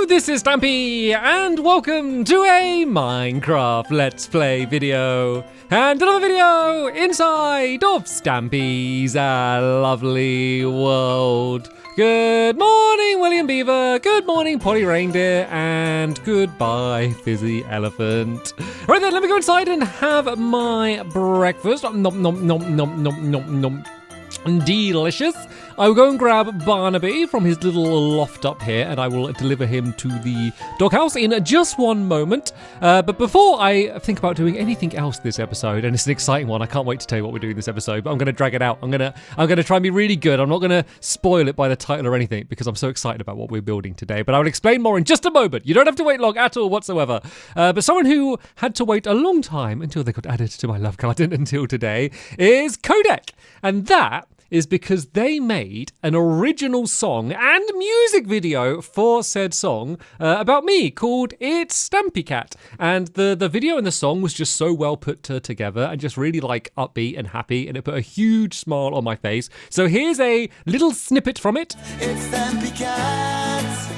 this is Stampy, and welcome to a Minecraft Let's Play video, and another video inside of Stampy's lovely world. Good morning, William Beaver, good morning, Polly Reindeer, and goodbye, Fizzy Elephant. Right then, let me go inside and have my breakfast. Nom nom nom nom nom nom nom. Delicious. I will go and grab Barnaby from his little loft up here, and I will deliver him to the doghouse in just one moment. But before I think about doing anything else this episode, and it's an exciting one, I can't wait to tell you what we're doing this episode, but I'm going to drag it out. I'm going to try and be really good. I'm not going to spoil it by the title or anything, because I'm so excited about what we're building today. But I will explain more in just a moment. You don't have to wait long at all whatsoever. But someone who had to wait a long time until they got added to my love garden until today is Codec. And that is because they made an original song and music video for said song about me called It's Stampy Cat. And the video and the song was just so well put together and just really like upbeat and happy, and it put a huge smile on my face. So here's a little snippet from it. It's Stampy Cat.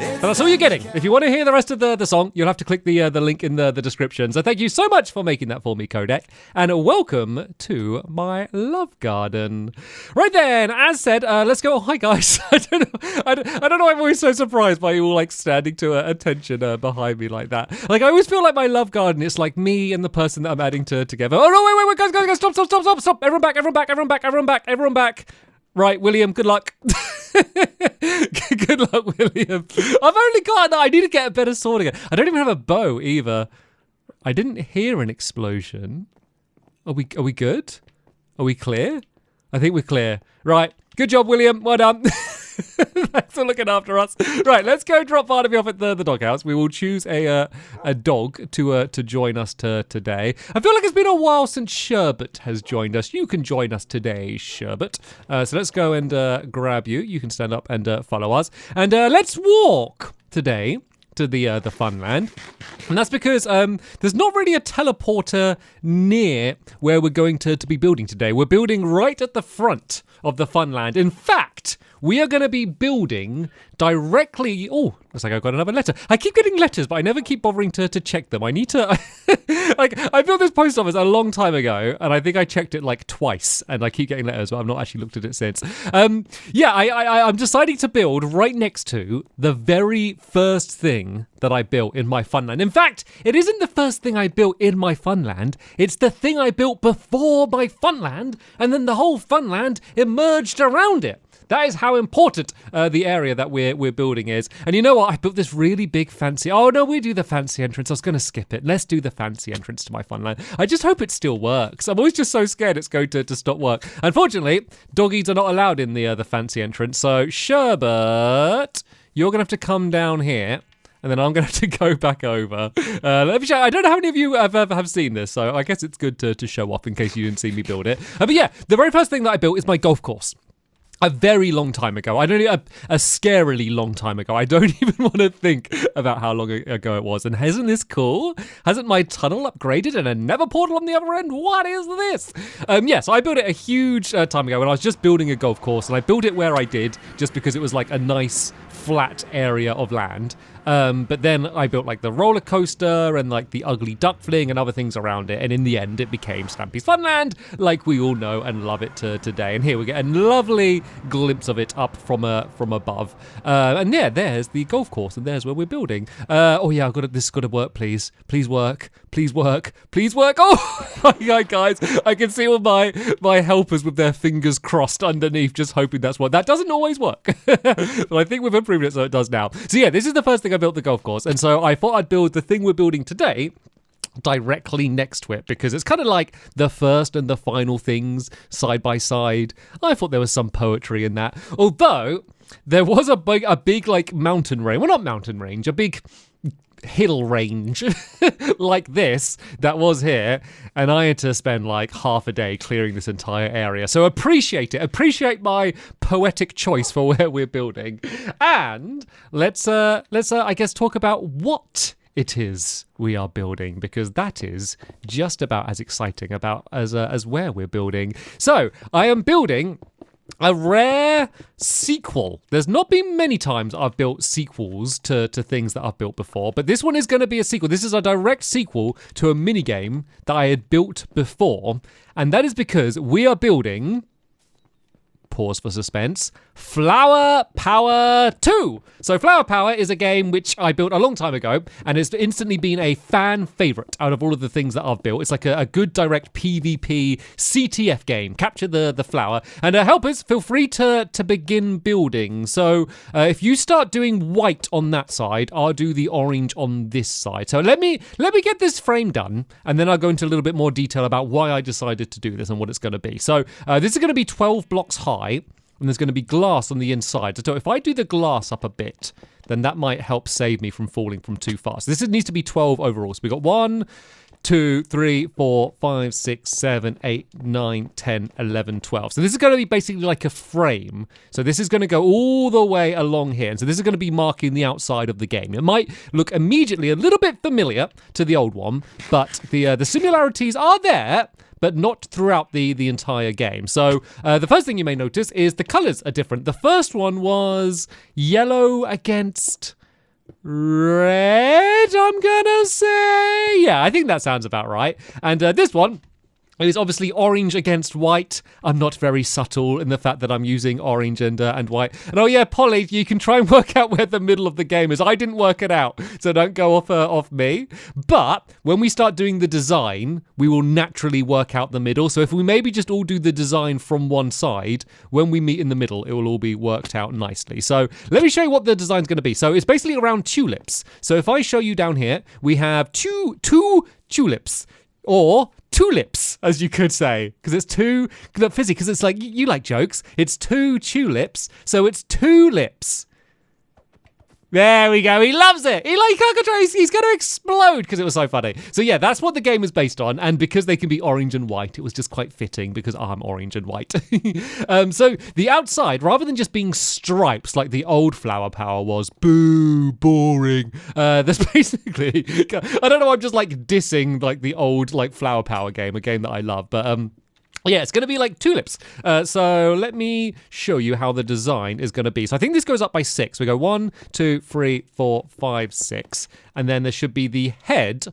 And that's all you're getting. If you want to hear the rest of the song, you'll have to click the link in the description. So thank you so much for making that for me, Codec. And welcome to my love garden. Right then, as said, let's go. Oh, hi, guys. I don't know. I'm always so surprised by you all like standing to attention behind me like that. Like, I always feel like my love garden, it's like me and the person that I'm adding together. Oh, no, wait, guys, stop. Everyone back. Right, William, good luck. Good luck, William. I've only got that. I need to get a better sword again. I don't even have a bow either. I didn't hear an explosion. Are we good? Are we clear? I think we're clear. Right. Good job, William. Well done. Thanks for looking after us. Right, let's go drop Barnaby off at the doghouse. We will choose a dog to join us today. I feel like it's been a while since Sherbet has joined us. You can join us today, Sherbet. So let's go and grab you. You can stand up and follow us. And let's walk today to the Funland. And that's because there's not really a teleporter near where we're going to be building today. We're building right at the front of the Funland. In fact, we are going to be building directly... Oh, looks like I got another letter. I keep getting letters, but I never keep bothering to check them. I need to... like, I built this post office a long time ago, and I think I checked it like twice, and I keep getting letters, but I've not actually looked at it since. I'm deciding to build right next to the very first thing that I built in my Funland. In fact, it isn't the first thing I built in my Funland. It's the thing I built before my Funland, and then the whole Funland emerged around it. That is how important the area that we're building is. And you know what? I built this really big fancy... Oh, no, we do the fancy entrance. I was going to skip it. Let's do the fancy entrance to my Funland. I just hope it still works. I'm always just so scared it's going to stop work. Unfortunately, doggies are not allowed in the fancy entrance. So, Sherbet, you're going to have to come down here. And then I'm going to have to go back over. Let me show. I don't know how many of you have seen this, so I guess it's good to show off in case you didn't see me build it. But yeah, the very first thing that I built is my golf course. A very long time ago. I don't a scarily long time ago. I don't even want to think about how long ago it was. And isn't this cool? Hasn't my tunnel upgraded and a nether portal on the other end? What is this? So I built it a huge time ago when I was just building a golf course, and I built it where I did just because it was like a nice flat area of land. But then I built like the roller coaster and like the ugly duck fling and other things around it. And in the end, it became Stampy's Funland, like we all know and love it today. And here we get a lovely glimpse of it up from above. And yeah, there's the golf course, and there's where we're building. This has got to work, please. Please work. Oh my God, guys, I can see all my helpers with their fingers crossed underneath, just hoping that's what. That doesn't always work. But I think we've improved it so it does now. So yeah, this is the first thing I built the golf course, and so I thought I'd build the thing we're building today directly next to it, because it's kind of like the first and the final things side by side. I thought there was some poetry in that, although there was a big like mountain range. Well, not mountain range, a big hill range like this that was here, and I had to spend like half a day clearing this entire area. So appreciate my poetic choice for where we're building, and let's I guess talk about what it is we are building, because that is just about as exciting about as where we're building. So I am building a rare sequel. There's not been many times I've built sequels to things that I've built before, but this one is going to be a sequel. This is a direct sequel to a minigame that I had built before, and that is because we are building... pause for suspense, Flower Power 2. So Flower Power is a game which I built a long time ago, and it's instantly been a fan favorite out of all of the things that I've built. It's like a good direct PvP CTF game. Capture the flower. And helpers, feel free to begin building. So if you start doing white on that side, I'll do the orange on this side. So let me get this frame done, and then I'll go into a little bit more detail about why I decided to do this and what it's going to be. So this is going to be 12 blocks high. And there's going to be glass on the inside. So if I do the glass up a bit, then that might help save me from falling from too far. So this needs to be 12 overall. So we got 1, 2, 3, 4, 5, 6, 7, 8, 9, 10, 11, 12. So this is going to be basically like a frame. So this is going to go all the way along here. And so this is going to be marking the outside of the game. It might look immediately a little bit familiar to the old one, but the similarities are there, but not throughout the entire game. So the first thing you may notice is the colors are different. The first one was yellow against red, I'm gonna say. Yeah, I think that sounds about right. And this one is obviously orange against white. I'm not very subtle in the fact that I'm using orange and white. And oh yeah, Polly, you can try and work out where the middle of the game is. I didn't work it out, so don't go off me. But when we start doing the design, we will naturally work out the middle. So if we maybe just all do the design from one side, when we meet in the middle, it will all be worked out nicely. So let me show you what the design's going to be. So it's basically around tulips. So if I show you down here, we have two tulips, or tulips, as you could say, because it's two, Fizzy, because it's like, you like jokes, it's 2 tulips, so it's tulips. There we go. He loves it. He can't control. He's going to explode because it was so funny. So yeah, that's what the game is based on. And because they can be orange and white, it was just quite fitting because I'm orange and white. So the outside, rather than just being stripes like the old Flower Power was, boo, boring. There's basically, I don't know. I'm just like dissing like the old like Flower Power game, a game that I love, but yeah, it's going to be like tulips. So let me show you how the design is going to be. So I think this goes up by 6. We go 1, 2, 3, 4, 5, 6. And then there should be the head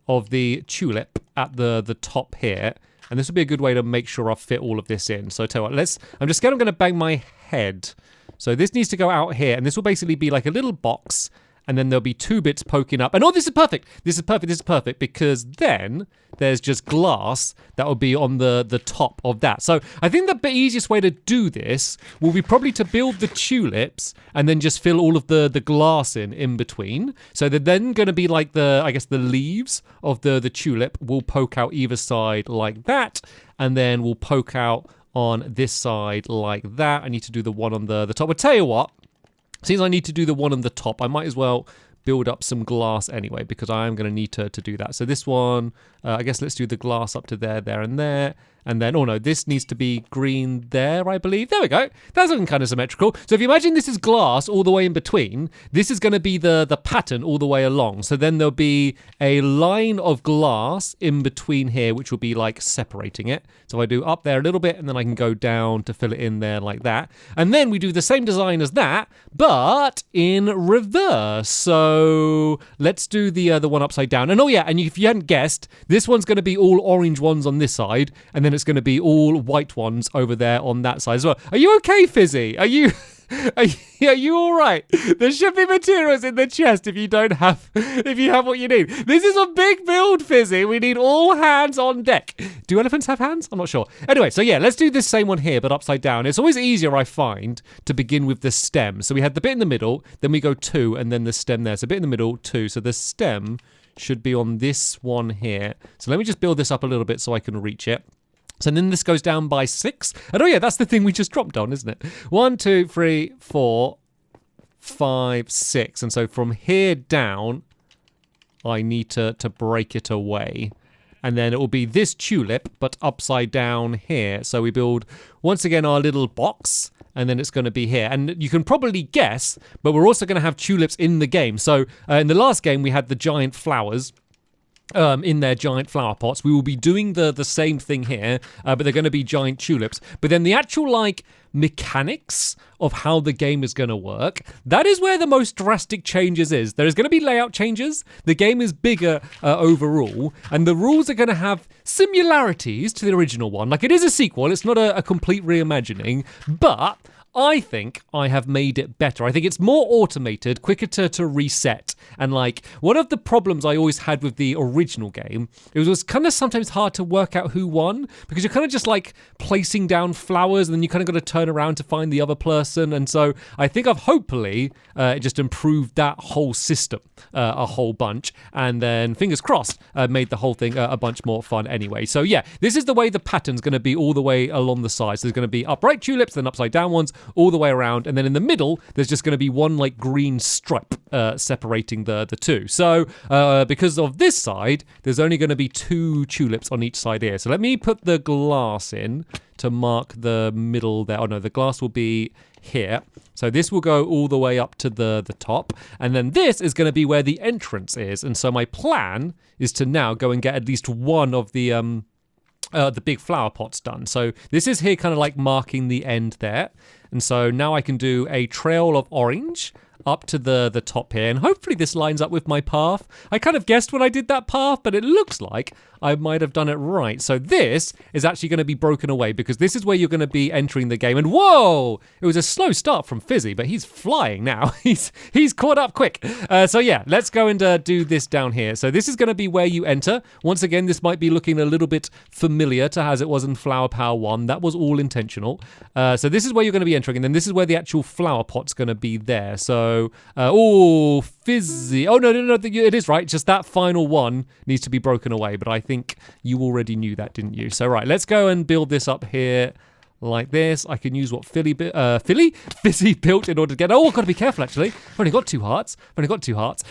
of the tulip at the top here. And this would be a good way to make sure I fit all of this in. So tell you what, I'm just going to bang my head. So this needs to go out here. And this will basically be like a little box. And then there'll be 2 bits poking up. And oh, this is perfect. This is perfect. This is perfect because then there's just glass that will be on the top of that. So I think the easiest way to do this will be probably to build the tulips and then just fill all of the glass in between. So they're then going to be like I guess the leaves of the tulip will poke out either side like that. And then will poke out on this side like that. I need to do the one on the top. I'll tell you what. Since I need to do the one on the top, I might as well build up some glass anyway, because I am going to need to do that. So this one, I guess let's do the glass up to there, and there. And then, oh no, this needs to be green there, I believe. There we go. That's looking kind of symmetrical. So if you imagine this is glass all the way in between, this is going to be the pattern all the way along. So then there'll be a line of glass in between here, which will be like separating it. So I do up there a little bit, and then I can go down to fill it in there like that. And then we do the same design as that, but in reverse. So let's do the one upside down. And oh yeah, and if you hadn't guessed, this one's going to be all orange ones on this side, and then it's going to be all white ones over there on that side as well. Are you okay, Fizzy? Are you all right? There should be materials in the chest if you have what you need. This is a big build, Fizzy. We need all hands on deck. Do elephants have hands? I'm not sure. Anyway, so yeah, let's do this same one here, but upside down. It's always easier, I find, to begin with the stem. So we had the bit in the middle, then we go 2, and then the stem there. So bit in the middle, 2. So the stem should be on this one here. So let me just build this up a little bit so I can reach it. So then this goes down by 6. And oh yeah, that's the thing we just dropped on, isn't it? 1, 2, 3, 4, 5, 6. And so from here down, I need to break it away. And then it will be this tulip, but upside down here. So we build, once again, our little box. And then it's going to be here. And you can probably guess, but we're also going to have tulips in the game. So in the last game, we had the giant flowers. in their giant flower pots. We will be doing the same thing here, but they're going to be giant tulips. But then the actual mechanics of how the game is going to work, that is where the most drastic changes is. There is going to be layout changes. The game is bigger overall, and the rules are going to have similarities to the original one. Like, it is a sequel. It's not a complete reimagining, but I think I have made it better. I think it's more automated, quicker to reset. And one of the problems I always had with the original game, it was kind of sometimes hard to work out who won, because you're kind of just placing down flowers, and then you kind of got to turn around to find the other person. And so I think I've hopefully just improved that whole system a whole bunch. And then fingers crossed, made the whole thing a bunch more fun anyway. So yeah, this is the way the pattern's going to be all the way along the sides. There's going to be upright tulips, then upside down ones, all the way around, and then in the middle there's just going to be one green stripe separating the two. So because of this side, there's only going to be 2 tulips on each side here. So let me put the glass in to mark the middle there. Oh no, the glass will be here. So this will go all the way up to the top, and then this is going to be where the entrance is. And so my plan is to now go and get at least one of the big flower pots done. So this is here kind of marking the end there. And so now I can do a trail of orange up to the top here, and hopefully this lines up with my path. I kind of guessed when I did that path, but it looks like I might have done it right. So this is actually going to be broken away, because this is where you're going to be entering the game. And whoa, it was a slow start from Fizzy, but he's flying now. He's caught up quick. So yeah, let's go and do this down here. So this is going to be where you enter. Once again, this might be looking a little bit familiar to as it was in Flower Power 1. That was all intentional. So this is where you're going to be entering, and then this is where the actual flower pot's going to be there. So Fizzy. Oh, no, it is right. Just that final one needs to be broken away, but I think you already knew that, didn't you? So, right, let's go and build this up here like this. I can use what Fizzy built in order to get... Oh, I've got to be careful, actually. I've only got 2 hearts.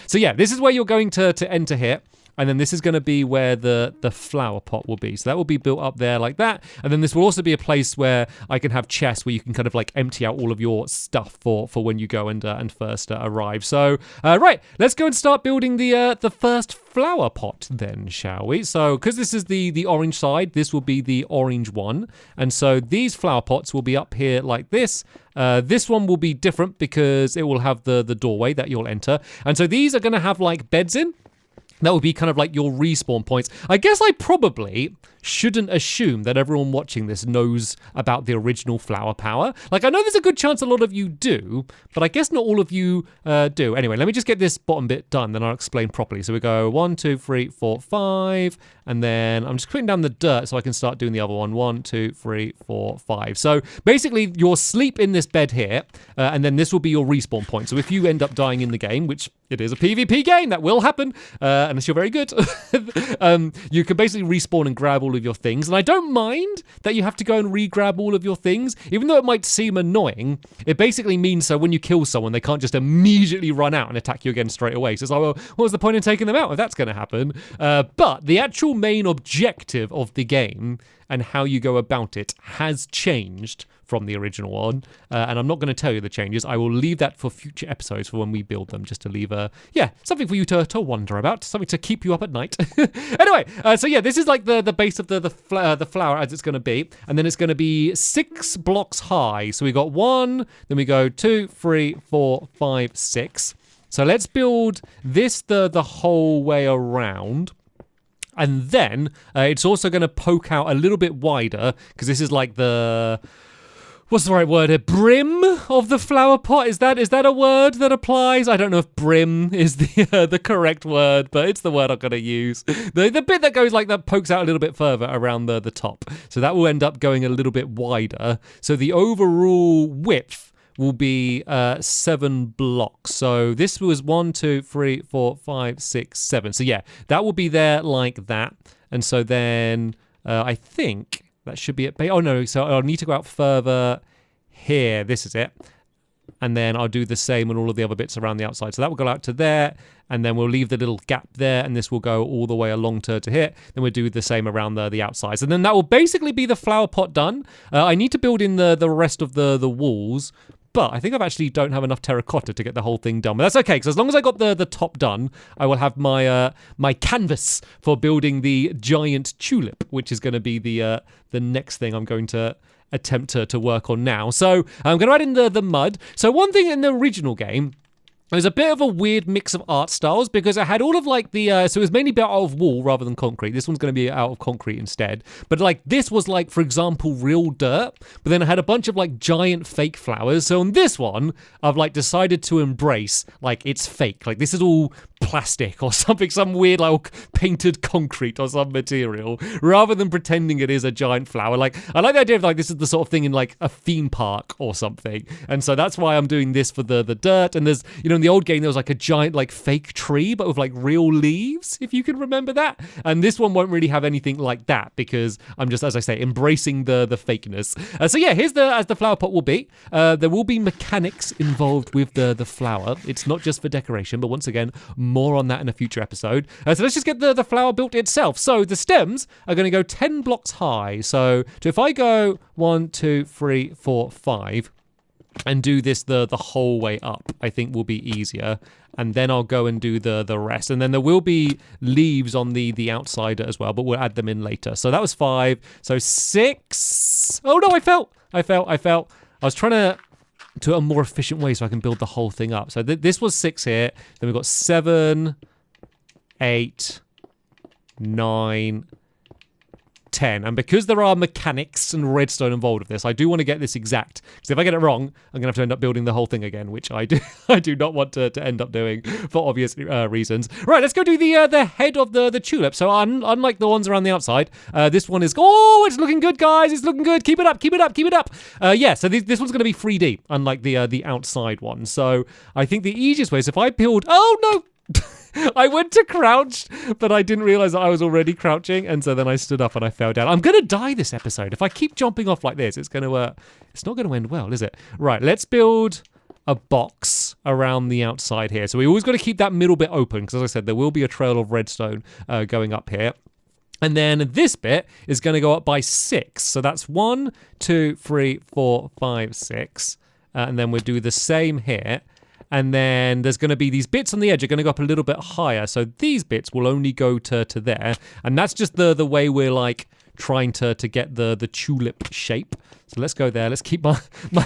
So, yeah, this is where you're going to enter here. And then this is going to be where the flower pot will be. So that will be built up there like that. And then this will also be a place where I can have chests where you can kind of empty out all of your stuff for when you go and first arrive. So, right, let's go and start building the first flower pot then, shall we? So, because this is the orange side, this will be the orange one. And so these flower pots will be up here like this. This one will be different because it will have the doorway that you'll enter. And so these are going to have beds in. That would be kind of your respawn points. I guess I probably shouldn't assume that everyone watching this knows about the original Flower Power. I know there's a good chance a lot of you do, but I guess not all of you do. Anyway, let me just get this bottom bit done, then I'll explain properly. So we go 1, 2, 3, 4, 5, and then I'm just putting down the dirt so I can start doing the other one. 1, 2, 3, 4, 5. So basically, you'll sleep in this bed here, and then this will be your respawn point. So if you end up dying in the game, which it is a PvP game, that will happen, unless you're very good, you can basically respawn and grab all of your things. And I don't mind that you have to go and re-grab all of your things, even though it might seem annoying. It basically means so when you kill someone, they can't just immediately run out and attack you again straight away. So it's well, what was the point in taking them out if that's going to happen? But the actual main objective of the game and how you go about it has changed from the original one, and I'm not going to tell you the changes. I will leave that for future episodes for when we build them, just to leave something for you to wonder about, something to keep you up at night. Anyway, so yeah, this is the base of the flower as it's going to be, and then it's going to be 6 blocks high. So we got 1, then we go 2, 3, 4, 5, 6. So let's build this the whole way around. And then it's also going to poke out a little bit wider, because this is what's the right word here? Brim of the flower pot? Is that a word that applies? I don't know if brim is the correct word, but it's the word I'm going to use. The bit that goes that pokes out a little bit further around the top. So that will end up going a little bit wider. So the overall width will be 7 blocks. So this was 1, 2, 3, 4, 5, 6, 7. So yeah, that will be there like that. And so then I think that should be it. Oh no, so I'll need to go out further here. This is it. And then I'll do the same on all of the other bits around the outside. So that will go out to there, and then we'll leave the little gap there, and this will go all the way along to here. Then we'll do the same around the outsides. And then that will basically be the flower pot done. I need to build in the rest of the walls, but I think I actually don't have enough terracotta to get the whole thing done. But that's okay, because as long as I got the top done, I will have my my canvas for building the giant tulip, which is going to be the next thing I'm going to attempt to work on now. So I'm going to add in the mud. So one thing in the original game, there's a bit of a weird mix of art styles because I had all of like the, so it was mainly built out of wall rather than concrete. This one's going to be out of concrete instead. But like this was like, for example, real dirt. But then I had a bunch of like giant fake flowers. So on this one, I've like decided to embrace like it's fake. Like this is all plastic or something, some weird like painted concrete or some material, rather than pretending it is a giant flower. Like I like the idea of like this is the sort of thing in like a theme park or something, and so that's why I'm doing this for the dirt. And there's, you know, in the old game there was like a giant like fake tree but with like real leaves, if you can remember that, and this one won't really have anything like that because I'm just, as I say, embracing the fakeness. So yeah, here's as the flower pot will be. There will be mechanics involved with the flower. It's not just for decoration, but once again, more on that in a future episode. So let's just get the flower built itself. So the stems are going to go 10 blocks high. So if I go 1, 2, 3, 4, 5 and do this the whole way up, I think will be easier. And then I'll go and do the rest. And then there will be leaves on the outside as well, but we'll add them in later. So that was 5. So 6. Oh no, I fell. I was trying to a more efficient way so I can build the whole thing up. So this was 6 here. Then we've got 7, 8, 9, 10. And because there are mechanics and redstone involved with this, I do want to get this exact. Because if I get it wrong, I'm going to have to end up building the whole thing again, which I do not want to end up doing for obvious reasons. Right, let's go do the head of the tulip. So unlike the ones around the outside, this one is, oh, it's looking good, guys. It's looking good. Keep it up. Yeah, so this one's going to be 3D, unlike the outside one. So I think the easiest way is if I build, oh no, I went to crouch, but I didn't realize that I was already crouching, and so then I stood up and I fell down. I'm gonna die this episode. If I keep jumping off like this, it's not gonna end well, is it? Right, let's build a box around the outside here. So we always got to keep that middle bit open, because as I said, there will be a trail of redstone going up here. And then this bit is going to go up by 6. So that's 1, 2, 3, 4, 5, 6. And then we'll do the same here. And then there's going to be these bits on the edge are going to go up a little bit higher. So these bits will only go to there. And that's just the way we're like trying to get the tulip shape. So let's go there. Let's keep my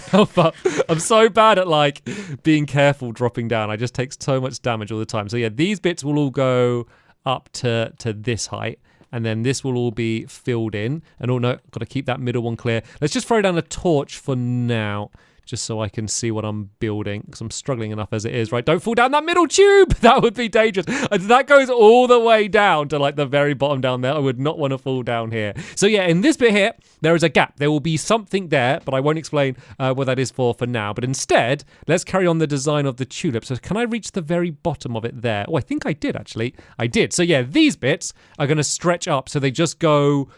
health up. I'm so bad at like being careful dropping down. I just take so much damage all the time. So yeah, these bits will all go up to this height. And then this will all be filled in. And oh no, got to keep that middle one clear. Let's just throw down a torch for now, just so I can see what I'm building, because I'm struggling enough as it is, right? Don't fall down that middle tube! That would be dangerous. That goes all the way down to like the very bottom down there. I would not want to fall down here. So yeah, in this bit here, there is a gap. There will be something there, but I won't explain what that is for now. But instead, let's carry on the design of the tulip. So can I reach the very bottom of it there? Oh, I think I did, actually. I did. So yeah, these bits are going to stretch up, so they just go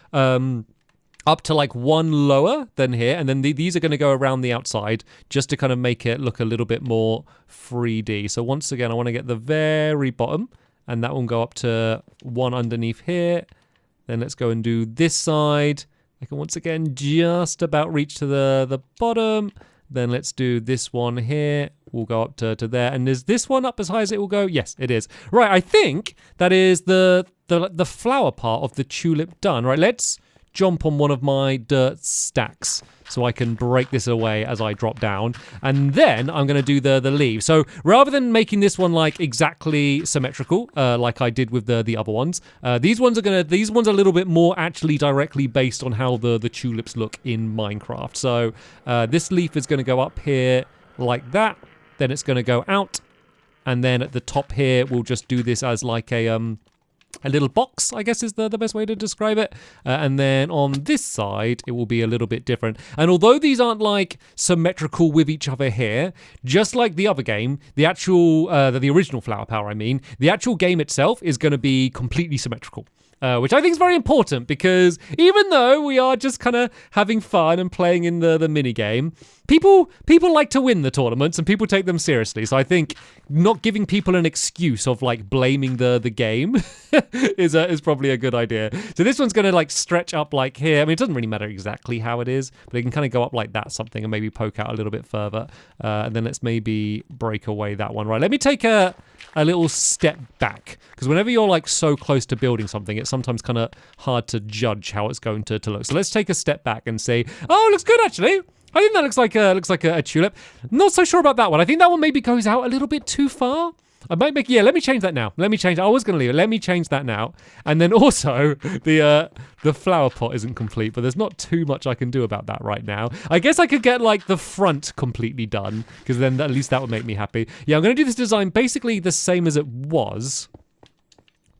up to like one lower than here, and then these are going to go around the outside just to kind of make it look a little bit more 3D. So once again, I want to get the very bottom, and that will go up to one underneath here. Then let's go and do this side. I can once again just about reach to the bottom. Then let's do this one here. We'll go up to there. And is this one up as high as it will go? Yes, it is. Right, I think that is the flower part of the tulip done. Right, let's jump on one of my dirt stacks so I can break this away as I drop down, and then I'm going to do the leaves. So rather than making this one like exactly symmetrical like I did with the other ones, these ones are a little bit more actually directly based on how the tulips look in Minecraft. So this leaf is going to go up here like that, then it's going to go out, and then at the top here we'll just do this as like a little box, I guess is the best way to describe it. And then on this side, it will be a little bit different. And although these aren't like symmetrical with each other here, just like the other game, the actual, the original Flower Power, I mean, the actual game itself is going to be completely symmetrical. which I think is very important because even though we are just kind of having fun and playing in the mini game, people like to win the tournaments and people take them seriously. So I think not giving people an excuse of like blaming the game is probably a good idea. So this one's going to like stretch up like here. I mean, it doesn't really matter exactly how it is, but it can kind of go up like that something and maybe poke out a little bit further. And then let's maybe break away that one. Right, let me take a little step back, because whenever you're like so close to building something, it's sometimes kind of hard to judge how it's going to look. So let's take a step back and say, oh, it looks good actually. I think that looks like a tulip. Not so sure about that one. I think that one maybe goes out a little bit too far. I might make, yeah, let me change that now. Let me change, I was going to leave it. Let me change that now. And then also, the flower pot isn't complete, but there's not too much I can do about that right now. I guess I could get, like, the front completely done, because then at least that would make me happy. Yeah, I'm going to do this design basically the same as it was,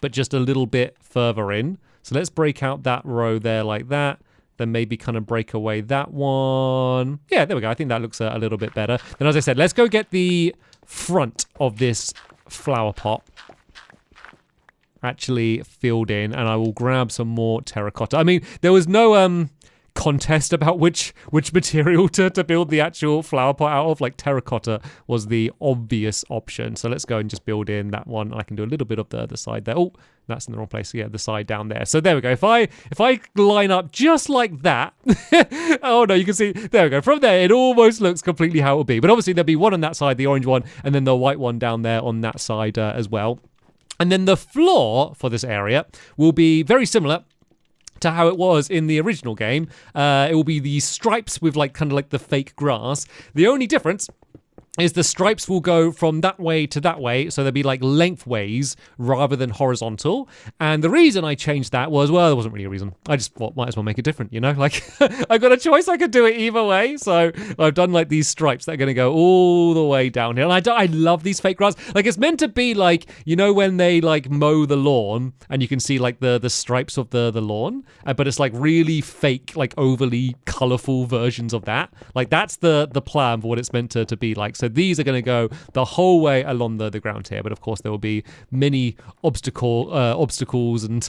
but just a little bit further in. So let's break out that row there like that. Then maybe kind of break away that one. Yeah, there we go. I think that looks a little bit better. Then as I said, let's go get the front of this flower pot actually filled in, and I will grab some more terracotta. I mean, there was no contest about which material to build the actual flower pot out of. Like, terracotta was the obvious option. So let's go and just build in that one. I can do a little bit of the other side there. Oh, that's in the wrong place. Yeah, the side down there. So there we go. If I line up just like that, oh no, you can see, there we go. From there, it almost looks completely how it will be. But obviously there'll be one on that side, the orange one, and then the white one down there on that side as well. And then the floor for this area will be very similar to how it was in the original game. It will be the stripes with like kind of like the fake grass. The only difference is the stripes will go from that way to that way, so they'll be like lengthways rather than horizontal. And the reason I changed that was, well, there wasn't really a reason. I just thought, might as well make it different, you know? Like, I got a choice, I could do it either way. So I've done like these stripes that are going to go all the way down here. And I love these fake grass. Like, it's meant to be like, you know, when they like mow the lawn and you can see like the stripes of the lawn, but it's like really fake, like overly colorful versions of that. Like, that's the plan for what it's meant to be like. So these are going to go the whole way along the ground here, but of course there will be many obstacles and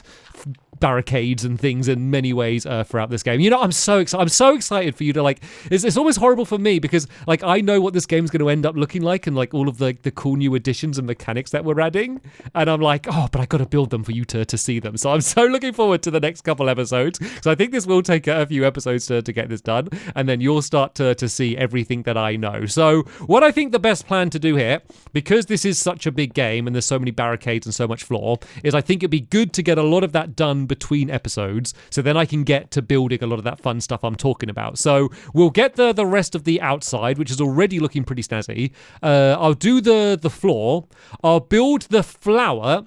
barricades and things in many ways throughout this game. You know, I'm so excited for you to like. It's almost horrible for me because like I know what this game's going to end up looking like and like all of the cool new additions and mechanics that we're adding, and I'm like, oh, but I got to build them for you to see them. So I'm so looking forward to the next couple episodes. So I think this will take a few episodes to get this done, and then you'll start to see everything that I know. So what I think the best plan to do here, because this is such a big game and there's so many barricades and so much floor, is I think it'd be good to get a lot of that done between episodes, so then I can get to building a lot of that fun stuff I'm talking about. So we'll get the rest of the outside, which is already looking pretty snazzy. I'll do the floor. I'll build the flower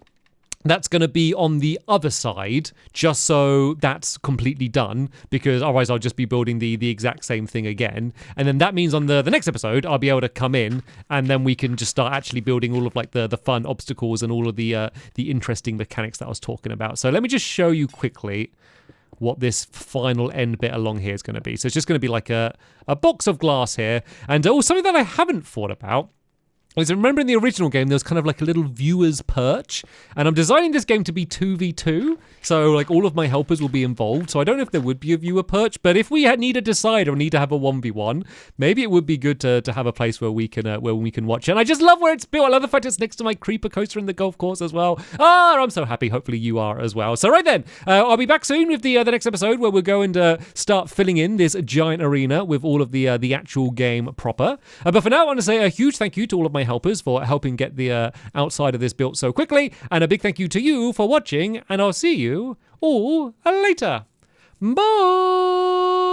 that's going to be on the other side, just so that's completely done, because otherwise I'll just be building the exact same thing again. And then that means on the next episode, I'll be able to come in and then we can just start actually building all of like the fun obstacles and all of the interesting mechanics that I was talking about. So let me just show you quickly what this final end bit along here is going to be. So it's just going to be like a box of glass here. And something that I haven't thought about is, remember in the original game, there was kind of like a little viewer's perch, and I'm designing this game to be 2v2, so like all of my helpers will be involved, so I don't know if there would be a viewer perch, but if we need a decider or need to have a 1v1, maybe it would be good to have a place where we can watch it. And I just love where it's built. I love the fact it's next to my creeper coaster in the golf course as well. I'm so happy. Hopefully you are as well. So right then, I'll be back soon with the next episode where we're going to start filling in this giant arena with all of the actual game proper. But for now, I want to say a huge thank you to all of my helpers for helping get the outside of this built so quickly, and a big thank you to you for watching, and I'll see you all later. Bye!